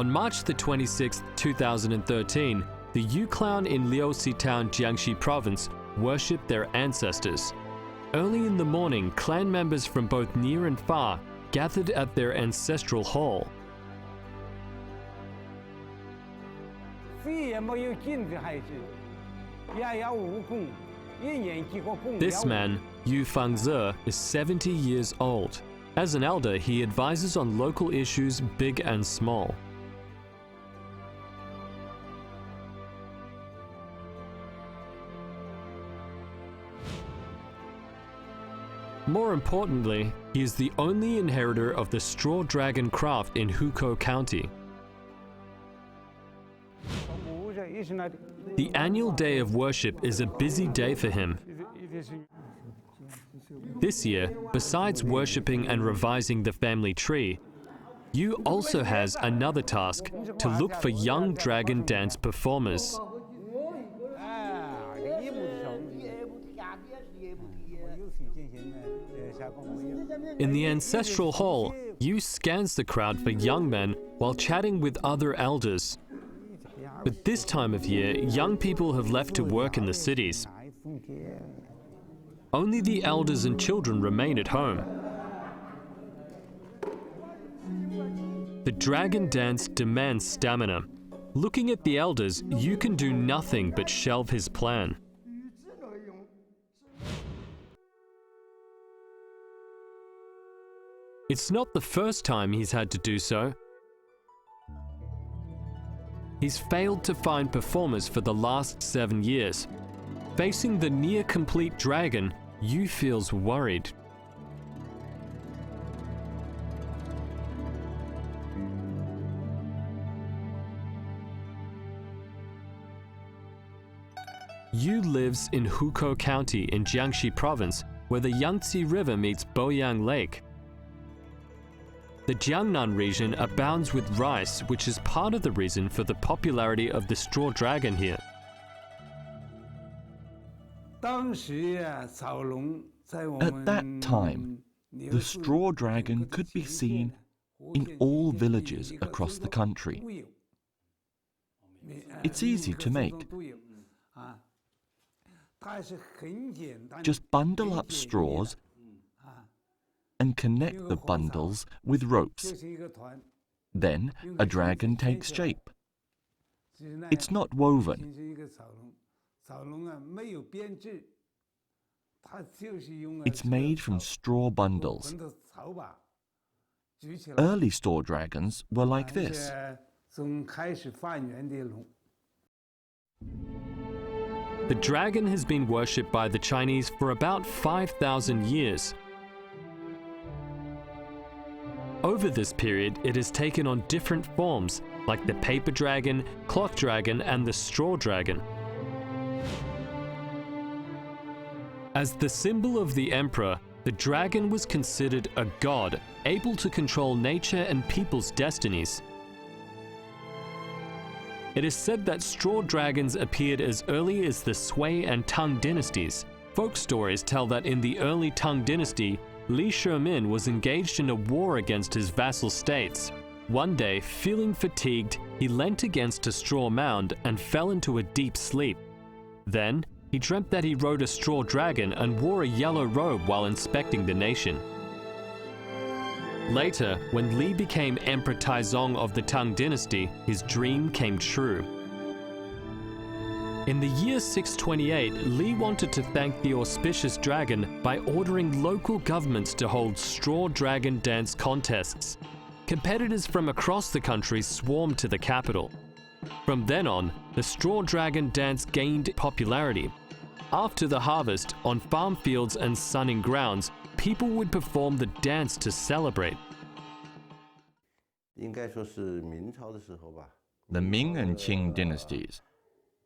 On March the 26th, 2013, the Yu clan in Liuxi Town, Jiangxi Province, worshipped their ancestors. Early in the morning, clan members from both near and far gathered at their ancestral hall. This man, Yu Fangze, is 70 years old. As an elder, he advises on local issues, big and small. More importantly, he is the only inheritor of the straw dragon craft in Hukou County. The annual day of worship is a busy day for him. This year, besides worshipping and revising the family tree, Yu also has another task: to look for young dragon dance performers. In the ancestral hall, Yu scans the crowd for young men while chatting with other elders. But this time of year, young people have left to work in the cities. Only the elders and children remain at home. The dragon dance demands stamina. Looking at the elders, Yu can do nothing but shelve his plan. It's not the first time he's had to do so. He's failed to find performers for the last 7 years. Facing the near-complete dragon, Yu feels worried. Yu lives in Hukou County in Jiangxi Province, where the Yangtze River meets Boyang Lake. The Jiangnan region abounds with rice, which is part of the reason for the popularity of the straw dragon here. At that time, the straw dragon could be seen in all villages across the country. It's easy to make. Just bundle up straws and connect the bundles with ropes. Then a dragon takes shape. It's not woven. It's made from straw bundles. Early straw dragons were like this. The dragon has been worshipped by the Chinese for about 5,000 years. Over this period, it has taken on different forms, like the paper dragon, cloth dragon, and the straw dragon. As the symbol of the emperor, the dragon was considered a god, able to control nature and people's destinies. It is said that straw dragons appeared as early as the Sui and Tang dynasties. Folk stories tell that in the early Tang dynasty, Li Shimin was engaged in a war against his vassal states. One day, feeling fatigued, he leant against a straw mound and fell into a deep sleep. Then, he dreamt that he rode a straw dragon and wore a yellow robe while inspecting the nation. Later, when Li became Emperor Taizong of the Tang dynasty, his dream came true. In the year 628, Li wanted to thank the auspicious dragon by ordering local governments to hold straw dragon dance contests. Competitors from across the country swarmed to the capital. From then on, the straw dragon dance gained popularity. After the harvest, on farm fields and sunning grounds, people would perform the dance to celebrate. The Ming and Qing dynasties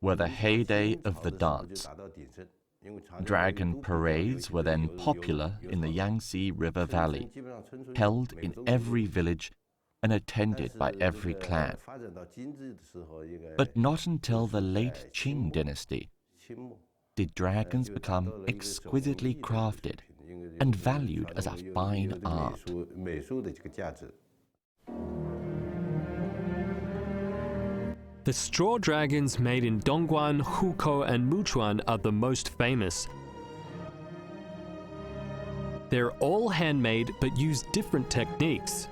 were the heyday of the dance. Dragon parades were then popular in the Yangtze River Valley, held in every village and attended by every clan. But not until the late Qing dynasty did dragons become exquisitely crafted and valued as a fine art. The straw dragons made in Dongguan, Hukou, and Muchuan are the most famous. They're all handmade but use different techniques.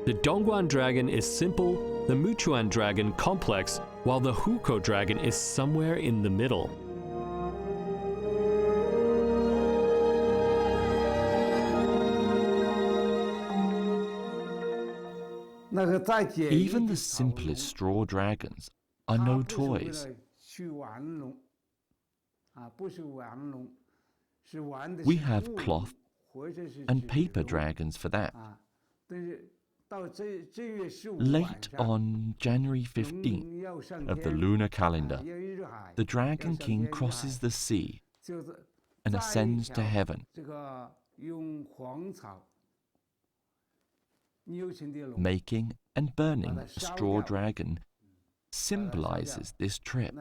The Dongguan dragon is simple, the Muchuan dragon complex, while the Hukou dragon is somewhere in the middle. Even the simplest straw dragons are no toys. We have cloth and paper dragons for that. Late on January 15th of the lunar calendar, the Dragon King crosses the sea and ascends to heaven. Making and burning a straw dragon symbolizes this trip.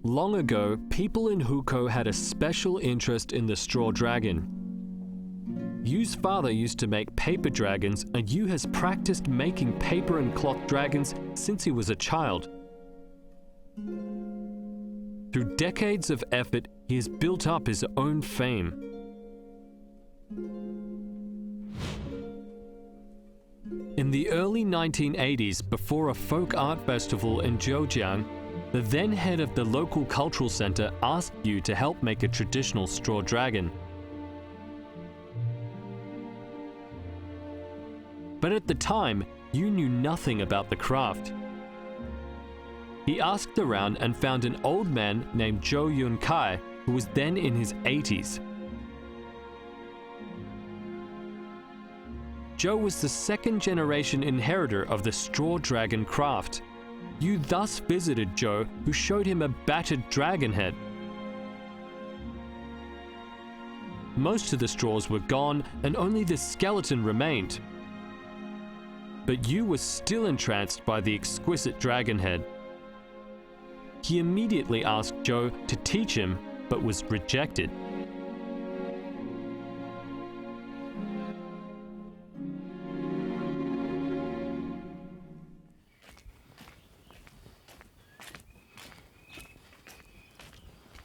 Long ago, people in Hukou had a special interest in the straw dragon. Yu's father used to make paper dragons, and Yu has practiced making paper and cloth dragons since he was a child. Through decades of effort, he has built up his own fame. In the early 1980s, before a folk art festival in Zhejiang, the then head of the local cultural center asked Yu to help make a traditional straw dragon. But at the time, Yu knew nothing about the craft. He asked around and found an old man named Zhou Yunkai, who was then in his 80s. Zhou was the second-generation inheritor of the straw dragon craft. Yu thus visited Zhou, who showed him a battered dragon head. Most of the straws were gone and only the skeleton remained. But Yu was still entranced by the exquisite dragon head. He immediately asked Zhou to teach him, but was rejected.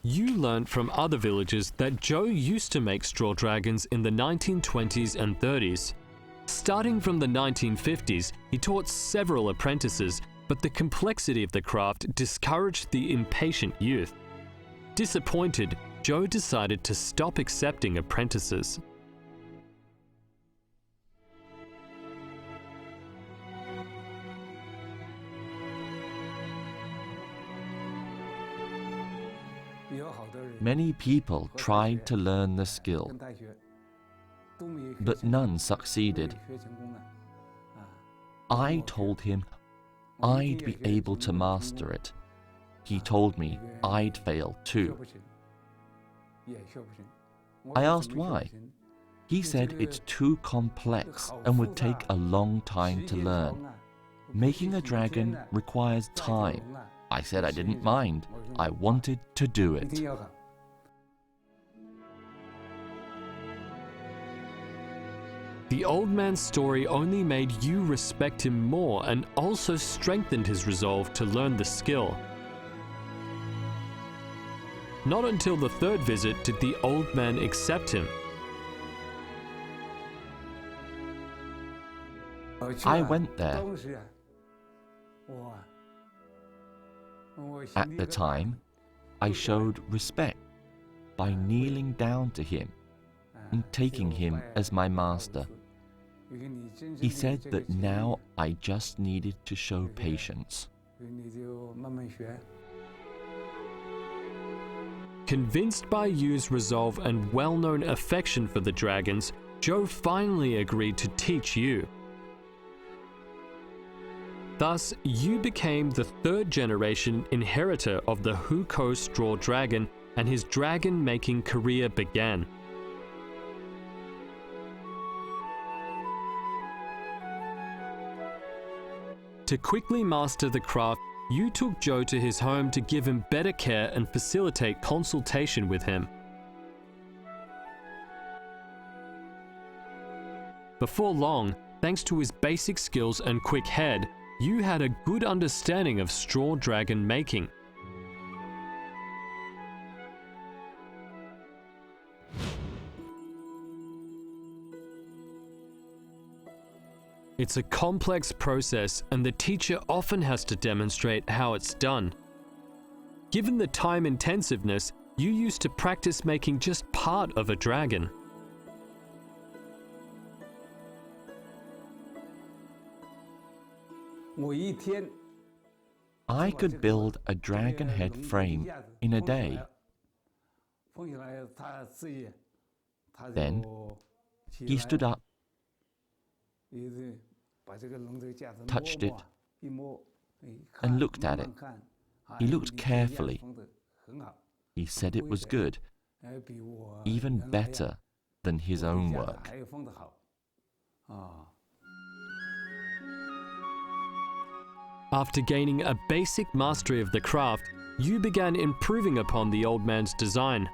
Yu learned from other villagers that Zhou used to make straw dragons in the 1920s and 30s. Starting from the 1950s, he taught several apprentices, but the complexity of the craft discouraged the impatient youth. Disappointed, Zhou decided to stop accepting apprentices. Many people tried to learn the skill, but none succeeded. I told him I'd be able to master it. He told me I'd fail too. I asked why. He said it's too complex and would take a long time to learn. Making a dragon requires time. I said I didn't mind. I wanted to do it. The old man's story only made Yu respect him more and also strengthened his resolve to learn the skill. Not until the third visit did the old man accept him. I went there. At the time, I showed respect by kneeling down to him and taking him as my master. He said that now I just needed to show patience. Convinced by Yu's resolve and well-known affection for the dragons, Zhou finally agreed to teach Yu. Thus, Yu became the third-generation inheritor of the Hukou straw dragon, and his dragon-making career began. To quickly master the craft, Yu took Zhou to his home to give him better care and facilitate consultation with him. Before long, thanks to his basic skills and quick head, Yu had a good understanding of straw dragon making. It's a complex process, and the teacher often has to demonstrate how it's done. Given the time intensiveness, Yu used to practice making just part of a dragon. I could build a dragon head frame in a day. Then he stood up, touched it, and looked at it. He looked carefully. He said it was good, even better than his own work. After gaining a basic mastery of the craft, Yu began improving upon the old man's design.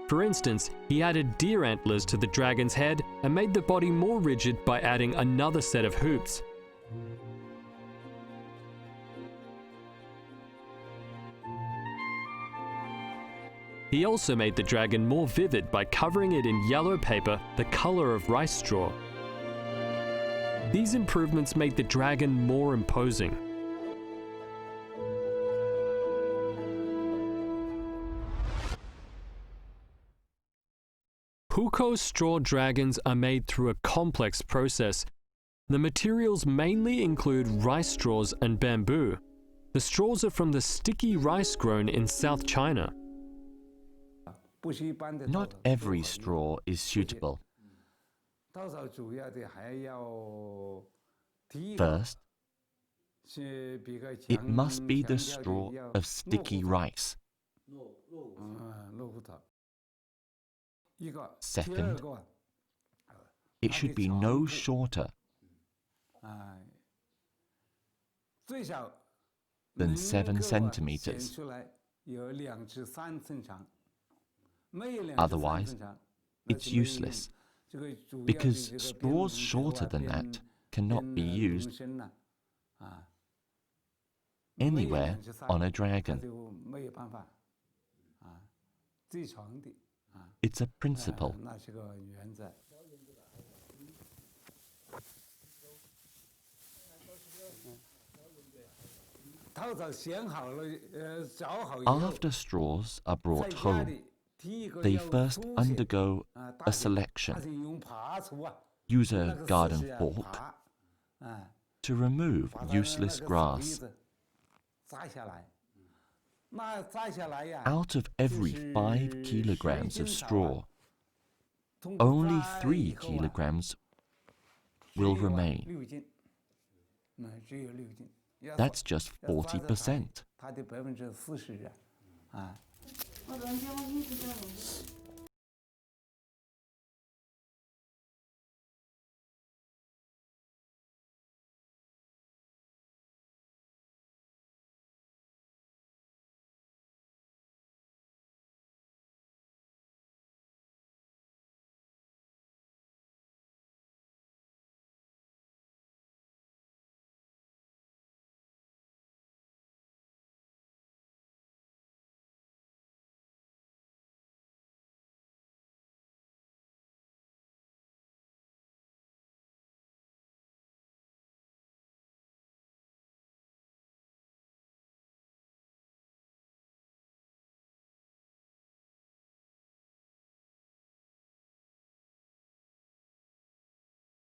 For instance, he added deer antlers to the dragon's head and made the body more rigid by adding another set of hoops. He also made the dragon more vivid by covering it in yellow paper the color of rice straw. These improvements made the dragon more imposing. Hukou straw dragons are made through a complex process. The materials mainly include rice straws and bamboo. The straws are from the sticky rice grown in South China. Not every straw is suitable. First, it must be the straw of sticky rice. Second, it should be no shorter than 7 centimeters. Otherwise, it's useless, because straws shorter than that cannot be used anywhere on a dragon. It's a principle. After straws are brought home, they first undergo a selection. Use a garden fork to remove useless grass. Out of every 5 kilograms of straw, only 3 kilograms will remain. That's just 40%.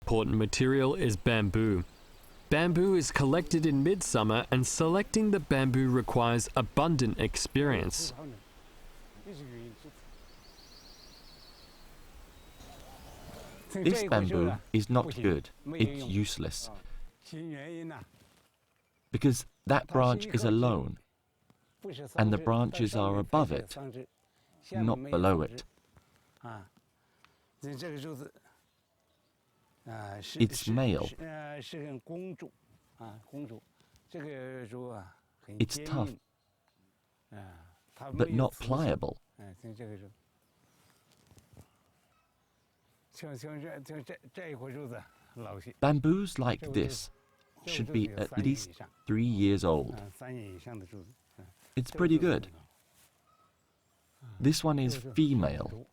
Important material is bamboo. Bamboo is collected in midsummer, and selecting the bamboo requires abundant experience. This bamboo is not good, it's useless, because that branch is alone, and the branches are above it, not below it. It's male. It's tough, but not pliable. Bamboos like this should be at least 3 years old. It's pretty good. This one is female.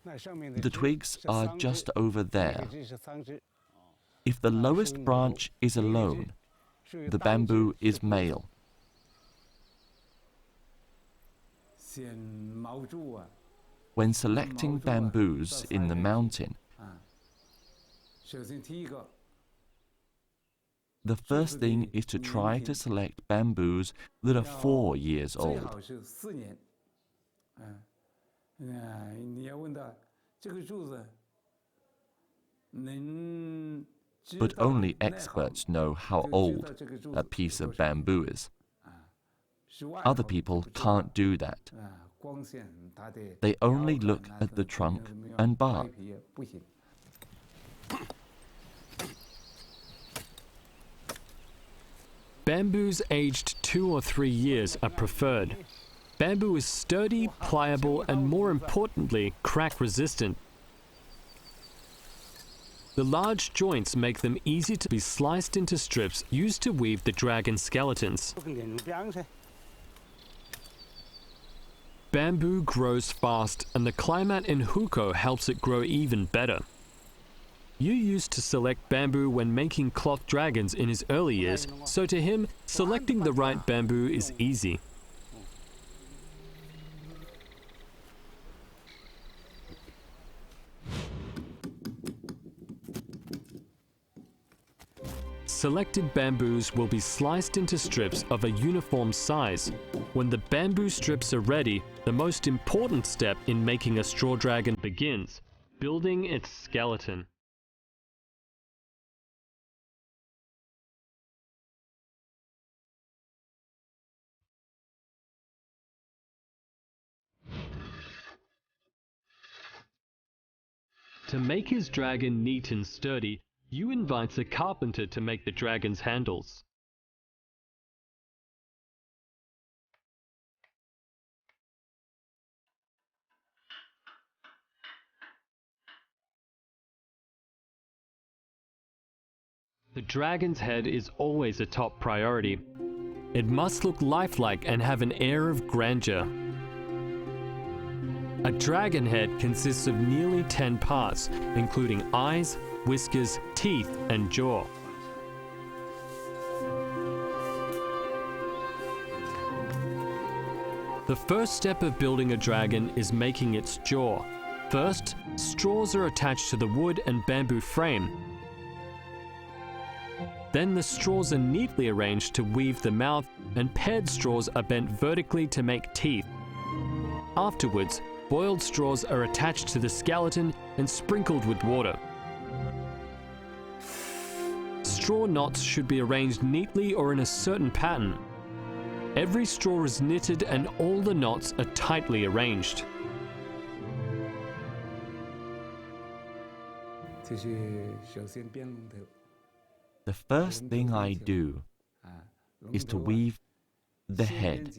The twigs are just over there. If the lowest branch is alone, the bamboo is male. When selecting bamboos in the mountain, the first thing is to try to select bamboos that are 4 years old. But only experts know how old a piece of bamboo is. Other people can't do that. They only look at the trunk and bark. Bamboos aged 2 or 3 years are preferred. Bamboo is sturdy, pliable, and more importantly, crack-resistant. The large joints make them easy to be sliced into strips used to weave the dragon skeletons. Bamboo grows fast, and the climate in Hukou helps it grow even better. Yu used to select bamboo when making cloth dragons in his early years, so to him, selecting the right bamboo is easy. Selected bamboos will be sliced into strips of a uniform size. When the bamboo strips are ready, the most important step in making a straw dragon begins: building its skeleton. To make his dragon neat and sturdy, Yu invites a carpenter to make the dragon's handles. The dragon's head is always a top priority. It must look lifelike and have an air of grandeur. A dragon head consists of nearly 10 parts, including eyes, whiskers, teeth, and jaw. The first step of building a dragon is making its jaw. First, straws are attached to the wood and bamboo frame. Then the straws are neatly arranged to weave the mouth, and paired straws are bent vertically to make teeth. Afterwards, boiled straws are attached to the skeleton and sprinkled with water. Straw knots should be arranged neatly or in a certain pattern. Every straw is knitted and all the knots are tightly arranged. The first thing I do is to weave the head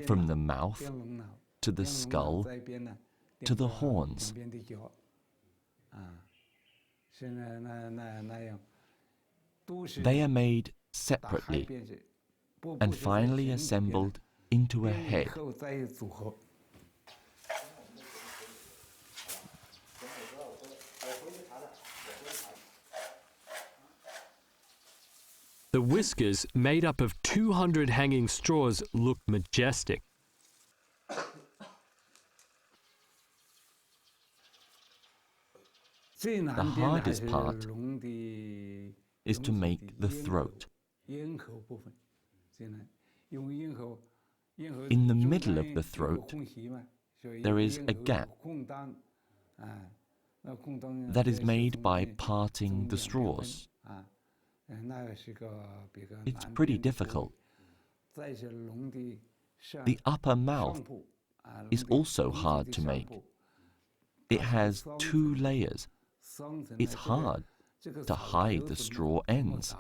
from the mouth to the skull to the horns. They are made separately and finally assembled into a head. The whiskers, made up of 200 hanging straws, look majestic. The hardest part is to make the throat. In the middle of the throat, there is a gap that is made by parting the straws. It's pretty difficult. The upper mouth is also hard to make. It has 2 layers. It's hard to hide the straw ends.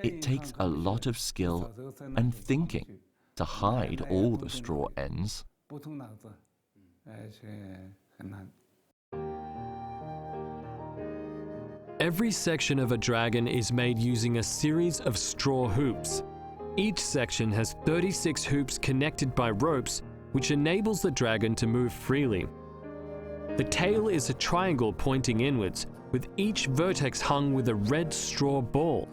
It takes a lot of skill and thinking to hide all the straw ends. Every section of a dragon is made using a series of straw hoops. Each section has 36 hoops connected by ropes, which enables the dragon to move freely. The tail is a triangle pointing inwards, with each vertex hung with a red straw ball.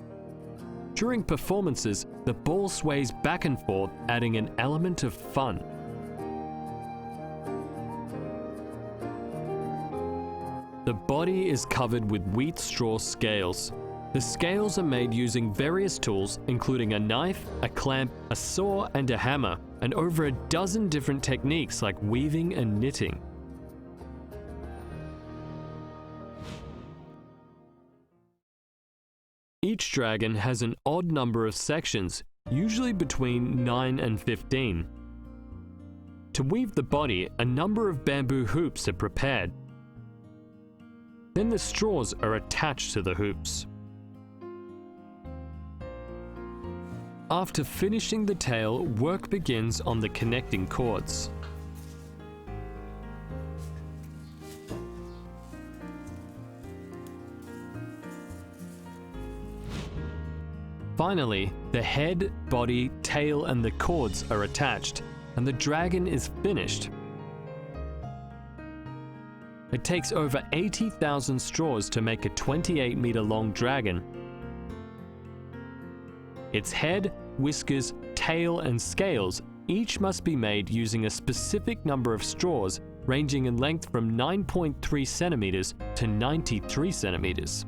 During performances, the ball sways back and forth, adding an element of fun. The body is covered with wheat straw scales. The scales are made using various tools, including a knife, a clamp, a saw, and a hammer, and over a dozen different techniques like weaving and knitting. Each dragon has an odd number of sections, usually between 9 and 15. To weave the body, a number of bamboo hoops are prepared. Then the straws are attached to the hoops. After finishing the tail, work begins on the connecting cords. Finally, the head, body, tail, and the cords are attached, and the dragon is finished. It takes over 80,000 straws to make a 28-meter-long dragon. Its head, whiskers, tail, and scales each must be made using a specific number of straws ranging in length from 9.3 centimeters to 93 centimeters.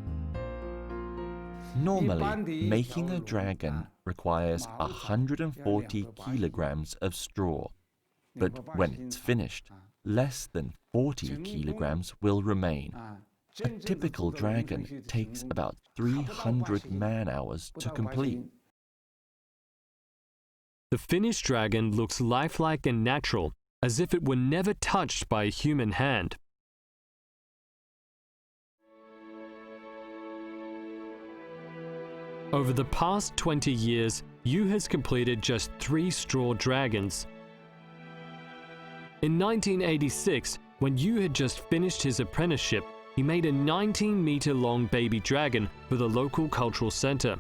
Normally, making a dragon requires 140 kilograms of straw, but when it's finished, less than 40 kilograms will remain. A typical dragon takes about 300 man-hours to complete. The finished dragon looks lifelike and natural, as if it were never touched by a human hand. Over the past 20 years, Yu has completed just 3 straw dragons. In 1986, when Yu had just finished his apprenticeship, he made a 19-meter-long baby dragon for the local cultural center.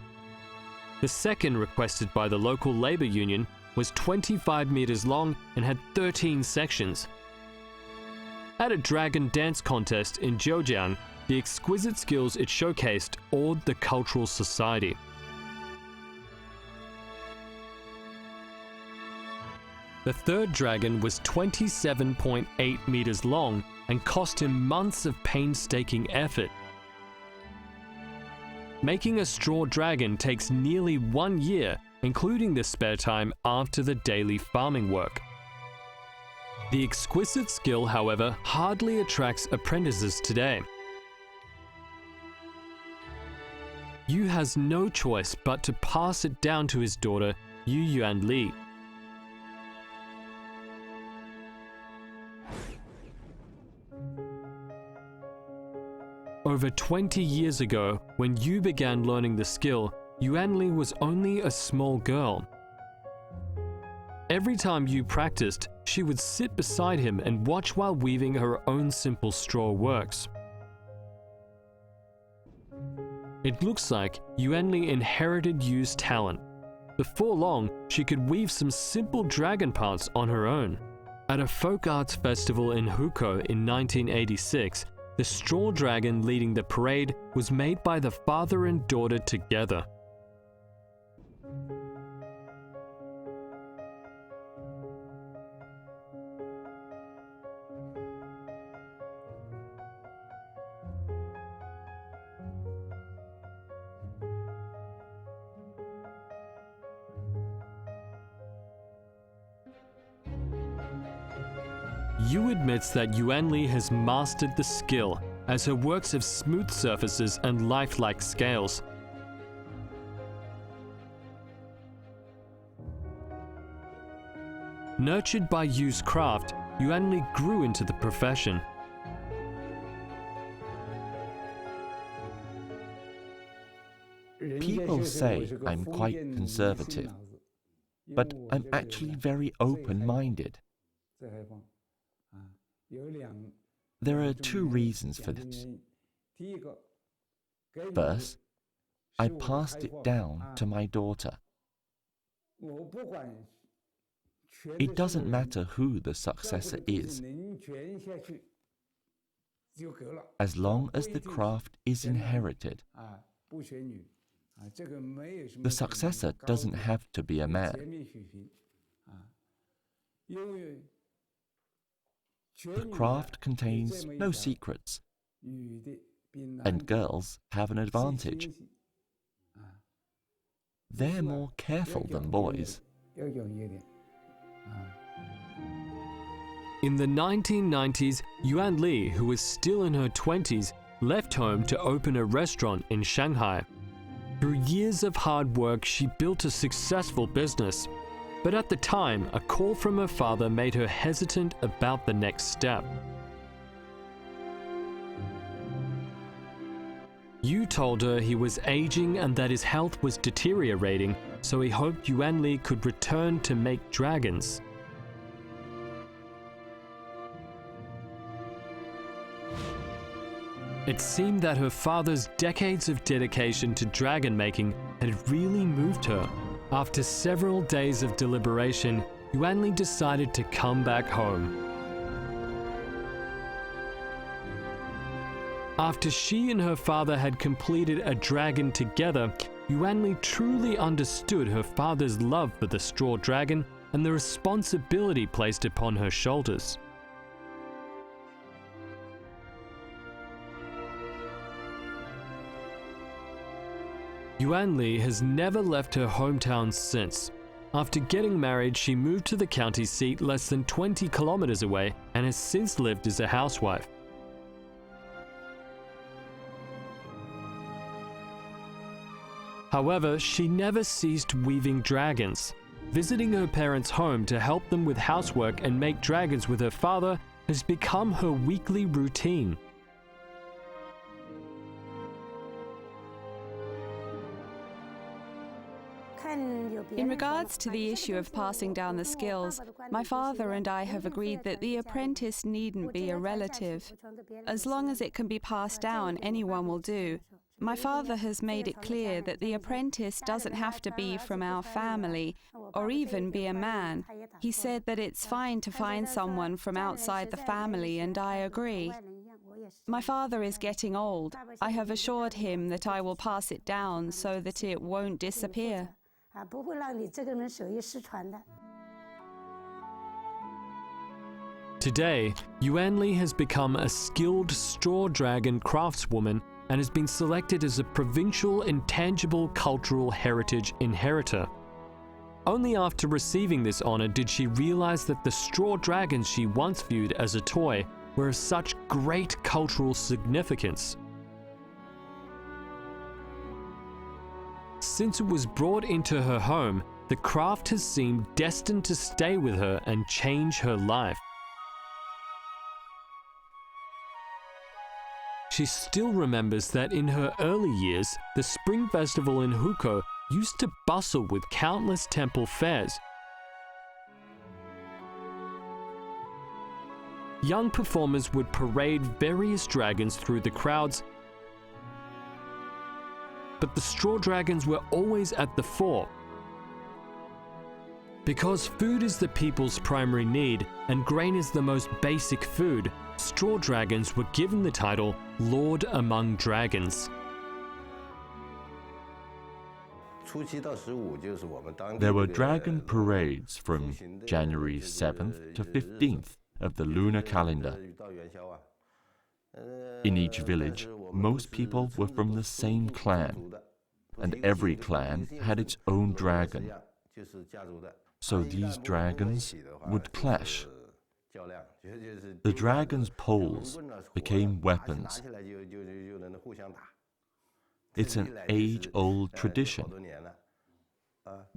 The second, requested by the local labor union, was 25 meters long and had 13 sections. At a dragon dance contest in Zhejiang, the exquisite skills it showcased awed the cultural society. The third dragon was 27.8 meters long and cost him months of painstaking effort. Making a straw dragon takes nearly 1 year, including the spare time after the daily farming work. The exquisite skill, however, hardly attracts apprentices today. Yu has no choice but to pass it down to his daughter, Yu Yuanli. Over 20 years ago, when Yu began learning the skill, Yuanli was only a small girl. Every time Yu practiced, she would sit beside him and watch while weaving her own simple straw works. It looks like Yuanli inherited Yu's talent. Before long, she could weave some simple dragon parts on her own. At a folk arts festival in Hukou in 1986, the straw dragon leading the parade was made by the father and daughter together. Yu admits that Yuanli has mastered the skill, as her works have smooth surfaces and lifelike scales. Nurtured by Yu's craft, Yuanli grew into the profession. People say I'm quite conservative, but I'm actually very open-minded. There are two reasons for this. First, I passed it down to my daughter. It doesn't matter who the successor is, as long as the craft is inherited. The successor doesn't have to be a man. The craft contains no secrets, and girls have an advantage. They're more careful than boys. In the 1990s, Yuan Li, who was still in her 20s, left home to open a restaurant in Shanghai. Through years of hard work, she built a successful business. But at the time, a call from her father made her hesitant about the next step. Yu told her he was aging and that his health was deteriorating, so he hoped Yuan Li could return to make dragons. It seemed that her father's decades of dedication to dragon making had really moved her. After several days of deliberation, Yuan Li decided to come back home. After she and her father had completed a dragon together, Yuan Li truly understood her father's love for the straw dragon and the responsibility placed upon her shoulders. Yuan Li has never left her hometown since. After getting married, she moved to the county seat less than 20 kilometers away and has since lived as a housewife. However, she never ceased weaving dragons. Visiting her parents' home to help them with housework and make dragons with her father has become her weekly routine. In regards to the issue of passing down the skills, my father and I have agreed that the apprentice needn't be a relative. As long as it can be passed down, anyone will do. My father has made it clear that the apprentice doesn't have to be from our family, or even be a man. He said that it's fine to find someone from outside the family, and I agree. My father is getting old. I have assured him that I will pass it down so that it won't disappear. Today, Yuan Li has become a skilled straw dragon craftswoman and has been selected as a provincial intangible cultural heritage inheritor. Only after receiving this honor did she realize that the straw dragons she once viewed as a toy were of such great cultural significance. Since it was brought into her home, the craft has seemed destined to stay with her and change her life. She still remembers that in her early years, the Spring Festival in Hukou used to bustle with countless temple fairs. Young performers would parade various dragons through the crowds, but the straw dragons were always at the fore. Because food is the people's primary need and grain is the most basic food, straw dragons were given the title Lord Among Dragons. There were dragon parades from January 7th to 15th of the lunar calendar. In each village, most people were from the same clan, and every clan had its own dragon. So these dragons would clash. The dragons' poles became weapons. It's an age-old tradition,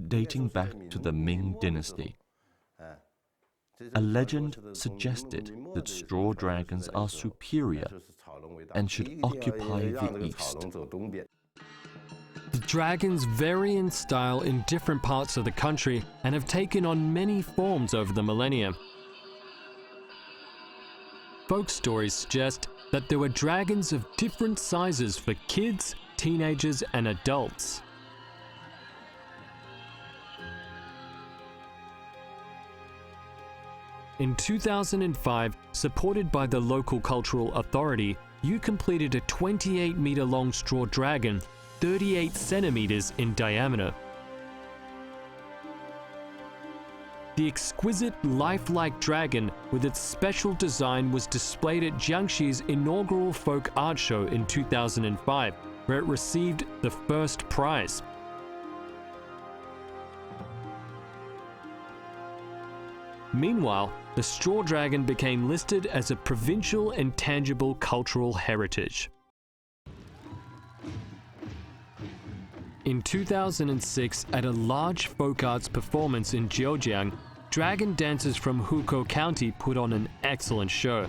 dating back to the Ming dynasty. A legend suggested that straw dragons are superior and should occupy the east. The dragons vary in style in different parts of the country and have taken on many forms over the millennia. folk stories suggest that there were dragons of different sizes for kids, teenagers, and adults. In 2005, supported by the local cultural authority, you completed a 28-meter-long straw dragon, 38 centimeters in diameter. The exquisite, lifelike dragon with its special design was displayed at Jiangxi's inaugural folk art show in 2005, where it received the first prize. Meanwhile, the straw dragon became listed as a provincial intangible cultural heritage. In 2006, at a large folk arts performance in Zhejiang, dragon dancers from Hukou County put on an excellent show.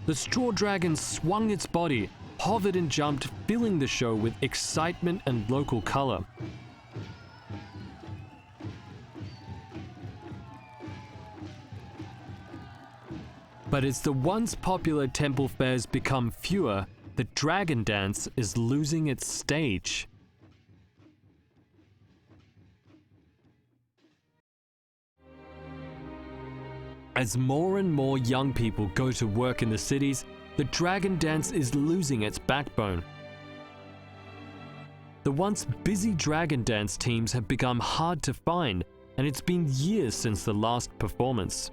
The straw dragon swung its body, hovered and jumped, filling the show with excitement and local color. But as the once popular temple fairs become fewer, the dragon dance is losing its stage. As more and more young people go to work in the cities, the dragon dance is losing its backbone. The once busy dragon dance teams have become hard to find, and it's been years since the last performance.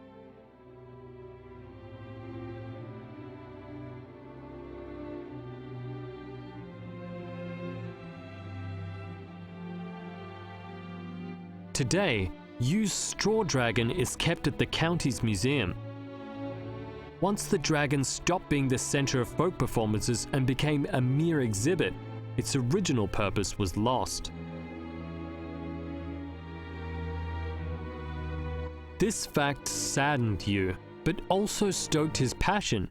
Today, Yu's straw dragon is kept at the county's museum. Once the dragon stopped being the center of folk performances and became a mere exhibit, its original purpose was lost. This fact saddened Yu, but also stoked his passion.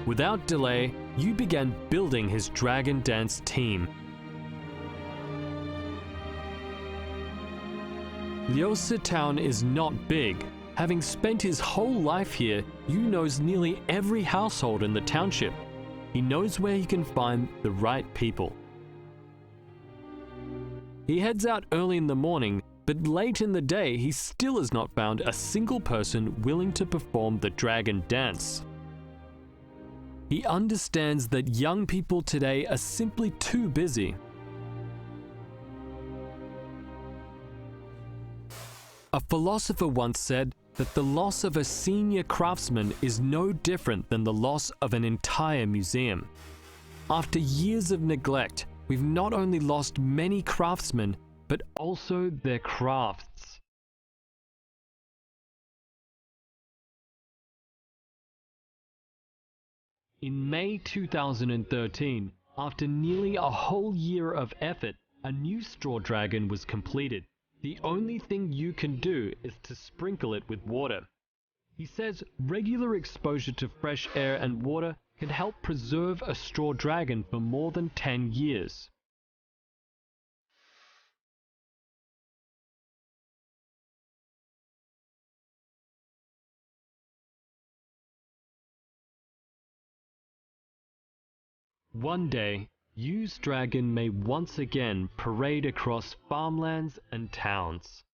Without delay, Yu began building his dragon dance team. Liusi town is not big. Having spent his whole life here, Yu knows nearly every household in the township. He knows where he can find the right people. He heads out early in the morning, but late in the day he still has not found a single person willing to perform the dragon dance. He understands that young people today are simply too busy. A philosopher once said that the loss of a senior craftsman is no different than the loss of an entire museum. After years of neglect, we've not only lost many craftsmen, but also their crafts. In May 2013, after nearly a whole year of effort, a new straw dragon was completed. The only thing you can do is to sprinkle it with water. He says regular exposure to fresh air and water can help preserve a straw dragon for more than 10 years. One day, Yu's dragon may once again parade across farmlands and towns.